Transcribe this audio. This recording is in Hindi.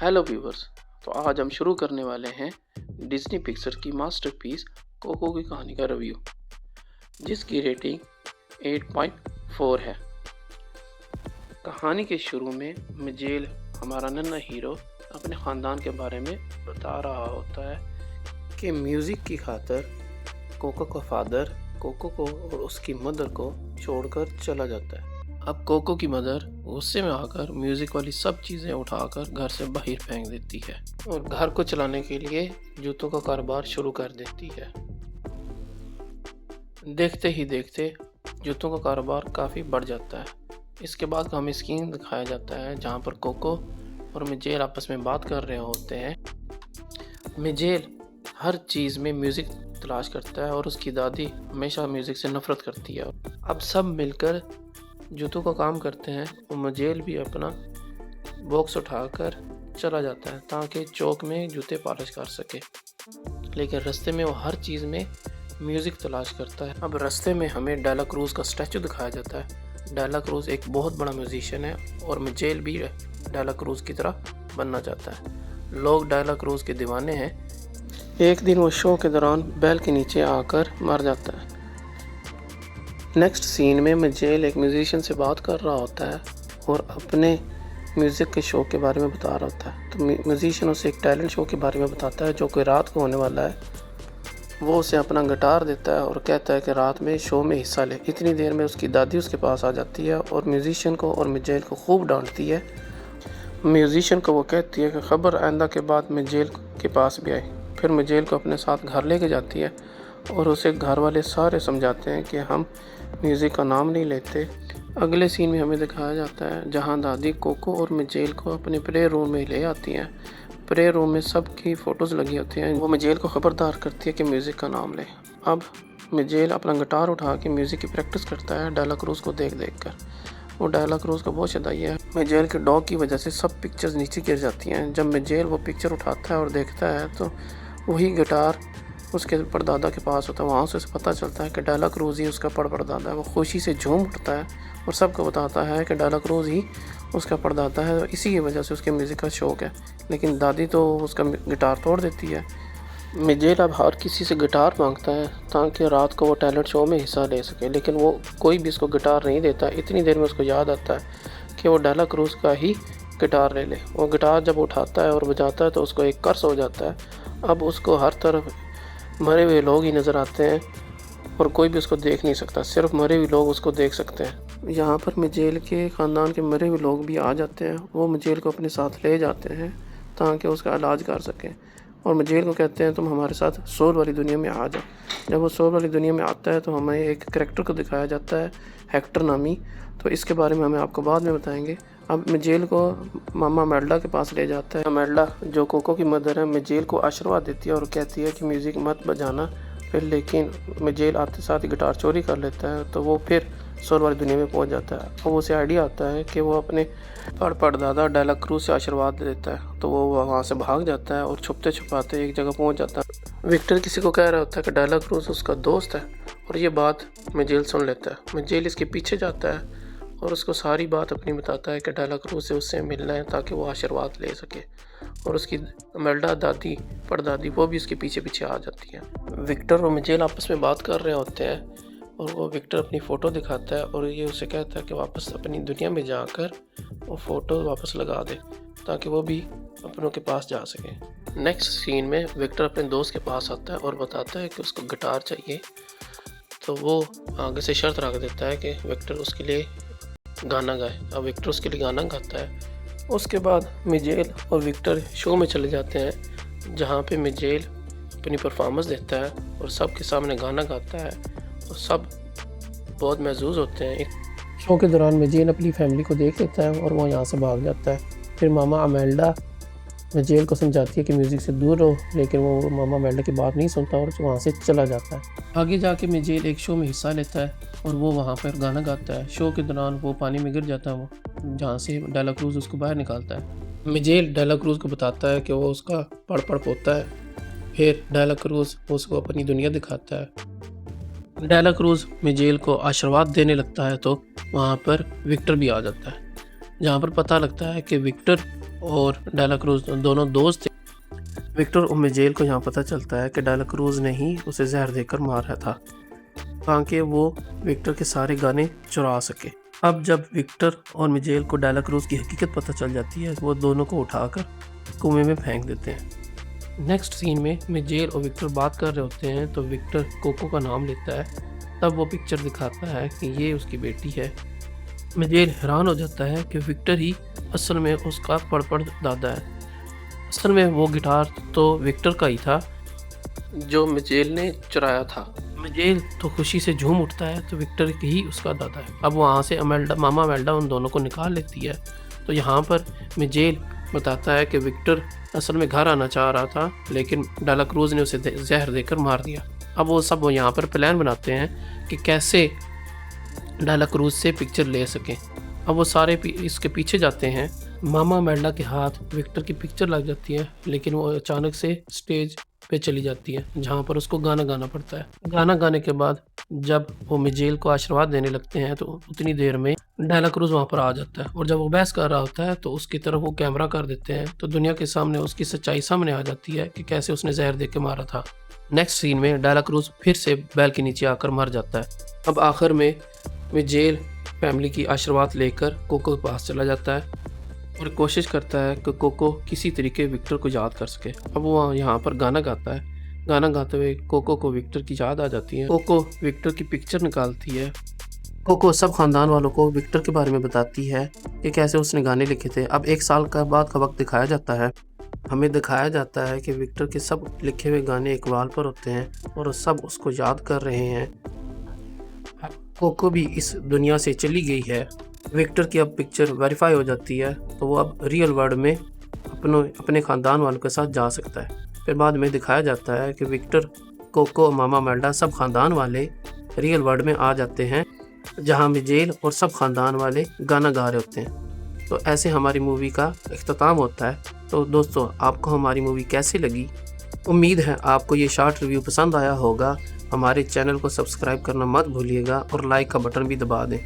Hello viewers. तो आज हम शुरू करने वाले हैं डिज्नी पिक्चर की मास्टरपीस कोको की कहानी का रिव्यू, जिसकी रेटिंग 8.4 है। कहानी के शुरू में मिजेल, हमारा नन्हा हीरो, अपने ख़ानदान के बारे में बता रहा होता है कि म्यूज़िक की खातिर कोको का फादर कोको को और उसकी मदर को छोड़कर चला जाता है। अब कोको की मदर गुस्से में आकर म्यूज़िक वाली सब चीज़ें उठाकर घर से बाहर फेंक देती है और घर को चलाने के लिए जूतों का कारोबार शुरू कर देती है। देखते ही देखते जूतों का कारोबार काफ़ी बढ़ जाता है। इसके बाद हमें स्क्रीन दिखाया जाता है जहाँ पर कोको और मिजेल आपस में बात कर रहे होते हैं। मिजेल हर चीज़ में म्यूज़िक तलाश करता है और उसकी दादी हमेशा म्यूज़िक से नफ़रत करती है। अब सब मिलकर जूतों का काम करते हैं और मिजेल भी अपना बॉक्स उठाकर चला जाता है ताकि चौक में जूते पॉलिश कर सके। लेकिन रास्ते में वो हर चीज़ में म्यूज़िक तलाश करता है। अब रास्ते में हमें डेला क्रूज़ का स्टैचू दिखाया जाता है। डेला क्रूज़ एक बहुत बड़ा म्यूजिशियन है और मिजेल भी डेला क्रूज़ की तरह बनना चाहता है। लोग डेला क्रूज़ के दीवाने हैं। एक दिन वो शो के दौरान बैल के नीचे आकर मर जाता है। नेक्स्ट सीन में मिजेल एक म्यूजिशियन से बात कर रहा होता है और अपने म्यूज़िक के शो के बारे में बता रहा होता है। तो म्यूजिशियन उसे एक टैलेंट शो के बारे में बताता है जो कि रात को होने वाला है। वो उसे अपना गिटार देता है और कहता है कि रात में शो में हिस्सा ले। इतनी देर में उसकी दादी उसके पास आ जाती है और म्यूजिशियन को और मिजेल को खूब डांटती है। म्यूजिशियन को वो कहती है कि खबर आइंदा के बाद मिजेल के पास भी आए। फिर मिजेल को अपने साथ घर लेके जाती है और उसे घर वाले सारे समझाते हैं कि हम म्यूज़िक का नाम नहीं लेते। अगले सीन में हमें दिखाया जाता है जहां दादी कोको और मिजेल को अपने प्रे रूम में ले आती हैं। प्रे रूम में सबकी फ़ोटोज़ लगी होती हैं। वो मिजेल को खबरदार करती है कि म्यूज़िक का नाम ले। अब मिजेल अपना गिटार उठा के म्यूज़िक की प्रैक्टिस करता है डेला क्रूज़ को देख कर। वो डेला क्रूज़ का बहुत शदाई है। मिजेल के डॉग की वजह से सब पिक्चर्स नीचे गिर जाती हैं। जब मिजेल वो पिक्चर उठाता है और देखता है तो वही गिटार उसके परदादा के पास होता है। वहाँ से उसे पता चलता है कि डेला क्रूज़ ही उसका परदादा है। वो खुशी से झूम उठता है और सबको बताता है कि डेला क्रूज़ ही उसका परदादा है, इसी की वजह से उसके म्यूज़िक का शौक़ है। लेकिन दादी तो उसका गिटार तोड़ देती है। मिजेल अब हर किसी से गिटार मांगता है ताकि रात को वो टैलेंट शो में हिस्सा ले सके, लेकिन वो कोई भी उसको गिटार नहीं देता। इतनी देर में उसको याद आता है कि वो डेला क्रूज़ का ही गिटार ले ले। वो गिटार जब उठाता है और बजाता है तो उसको एक कर्स हो जाता है। अब उसको हर तरफ मरे हुए लोग ही नज़र आते हैं और कोई भी उसको देख नहीं सकता, सिर्फ मरे हुए लोग उसको देख सकते हैं। यहाँ पर मिजेल के ख़ानदान के मरे हुए लोग भी आ जाते हैं। वो मिजेल को अपने साथ ले जाते हैं ताकि उसका इलाज कर सकें और मिजेल को कहते हैं तुम हमारे साथ सोल वाली दुनिया में आ जाओ। जब वो सोल वाली दुनिया में आता है तो हमें एक करैक्टर को दिखाया जाता है, हेक्टर नामी। तो इसके बारे में हमें आपको बाद में बताएंगे। अब मिजेल को मामा मेल्डा के पास ले जाता है। मेल्डा जो कोको की मदर है मिजेल को आशीर्वाद देती है और कहती है कि म्यूज़िक मत बजाना। फिर लेकिन मिजेल आते साथ ही गिटार चोरी कर लेता है तो वो फिर सोल वाली दुनिया में पहुंच जाता है। और उसे आइडिया आता है कि वो अपने परदादा डेला क्रूज़ से आशीर्वाद देता है। तो वो वहाँ से भाग जाता है और छुपते छुपाते एक जगह पहुँच जाता है। विक्टर किसी को कह रहा होता है कि डेला क्रूज़ उसका दोस्त है और ये बात मिजेल सुन लेता है। मिजेल इसके पीछे जाता है और उसको सारी बात अपनी बताता है कि डेला क्रूज़ से उससे मिलना है ताकि वो आशीर्वाद ले सके। और उसकी मेल्डा दादी परदादी वो भी उसके पीछे पीछे आ जाती है। विक्टर और मिजेल आपस में बात कर रहे होते हैं और वो विक्टर अपनी फ़ोटो दिखाता है और ये उसे कहता है कि वापस अपनी दुनिया में जाकर वो फ़ोटो वापस लगा दे ताकि वो भी अपनों के पास जा सके। नेक्स्ट सीन में विक्टर अपने दोस्त के पास आता है और बताता है कि उसको गिटार चाहिए। तो वो आगे से शर्त रख देता है कि विक्टर उसके लिए गाना गाए। अब विक्टर उसके लिए गाना गाता है। उसके बाद मिजेल और विक्टर शो में चले जाते हैं जहाँ पे मिजेल अपनी परफॉर्मेंस देता है और सबके सामने गाना गाता है और सब बहुत महसूस होते हैं। शो के दौरान मिजेल अपनी फैमिली को देख लेता है और वो यहाँ से भाग जाता है। फिर मामा अमेल्डा मिजेल को समझाती है कि म्यूज़िक से दूर रहो, लेकिन वो मामा मेल्डा की बात नहीं सुनता और वहाँ से चला जाता है। आगे जाके मिजेल एक शो में हिस्सा लेता है और वो वहाँ पर गाना गाता है। शो के दौरान वो पानी में गिर जाता है, वो जहाँ से डेला क्रूज़ उसको बाहर निकालता है। मिजेल डेला क्रूज़ को बताता है कि वो उसका पड़ पोता है। फिर डेला क्रूज़ उसको अपनी दुनिया दिखाता है। डेला क्रूज़ मिजेल को आशीर्वाद देने लगता है तो वहाँ पर विक्टर भी आ जाता है, जहाँ पर पता लगता है कि विक्टर और डेला क्रूज दोनों दोस्त थे। विक्टर और मिजेल को यहाँ पता चलता है कि डेला क्रूज ने ही उसे जहर देकर मारा था ताकि वो विक्टर के सारे गाने चुरा सके। अब जब विक्टर और मिजेल को डेला क्रूज की हकीकत पता चल जाती है, वो दोनों को उठाकर कुएं में फेंक देते हैं। नेक्स्ट सीन में मिजेल और विक्टर बात कर रहे होते हैं तो विक्टर कोको का नाम लेता है। तब वो पिक्चर दिखाता है कि ये उसकी बेटी है। मिजेल हैरान हो जाता है कि विक्टर ही असल में उसका पड़पड़ दादा है। असल में वो गिटार तो विक्टर का ही था जो मिजेल ने चुराया था। मिजेल तो खुशी से झूम उठता है तो विक्टर ही उसका दादा है। अब वहाँ से मामा अमेल्डा उन दोनों को निकाल लेती है। तो यहाँ पर मिजेल बताता है कि विक्टर असल में घर आना चाह रहा था लेकिन डेला क्रूज ने उसे जहर देकर मार दिया। अब वो सब यहाँ पर प्लान बनाते हैं कि कैसे डेला क्रूज से पिक्चर ले सकें। अब वो सारे इसके पीछे जाते हैं। मामा अमेल्डा के हाथ विक्टर की पिक्चर लग जाती है लेकिन वो अचानक से स्टेज पे चली जाती है जहाँ पर उसको गाना गाना पड़ता है। गाना गाने के बाद जब वो मिजेल को आशीर्वाद देने लगते हैं तो उतनी देर में डेला क्रूज वहाँ पर आ जाता है और जब वो बहस कर रहा होता है तो उसकी तरफ वो कैमरा कर देते हैं तो दुनिया के सामने उसकी सच्चाई सामने आ जाती है कि कैसे उसने जहर दे के मारा था। नेक्स्ट सीन में डेला क्रूज फिर से बैल के नीचे आकर मर जाता है। अब आखिर में मिजेल फैमिली की आशीर्वाद लेकर कोको के पास चला जाता है और कोशिश करता है कि कोको किसी तरीके विक्टर को याद कर सके। अब वो यहाँ पर गाना गाता है। गाना गाते हुए कोको को विक्टर की याद आ जाती है। कोको विक्टर की पिक्चर निकालती है। कोको सब खानदान वालों को विक्टर के बारे में बताती है कि कैसे उसने गाने लिखे थे। अब 1 साल का बाद का वक्त दिखाया जाता है। हमें दिखाया जाता है कि विक्टर के सब लिखे हुए गाने एक वाल पर होते हैं और सब उसको याद कर रहे हैं। कोको भी इस दुनिया से चली गई है। विक्टर की अब पिक्चर वेरीफाई हो जाती है तो वो अब रियल वर्ल्ड में अपने ख़ानदान वालों के साथ जा सकता है। फिर बाद में दिखाया जाता है कि विक्टर, कोको, मामा अमेल्डा सब ख़ानदान वाले रियल वर्ल्ड में आ जाते हैं जहां मिजेल और सब ख़ानदान वाले गाना गा रहे होते हैं। तो ऐसे हमारी मूवी का इख्तिताम होता है। तो दोस्तों, आपको हमारी मूवी कैसी लगी? उम्मीद है आपको ये शॉर्ट रिव्यू पसंद आया होगा। हमारे चैनल को सब्सक्राइब करना मत भूलिएगा और लाइक का बटन भी दबा दें।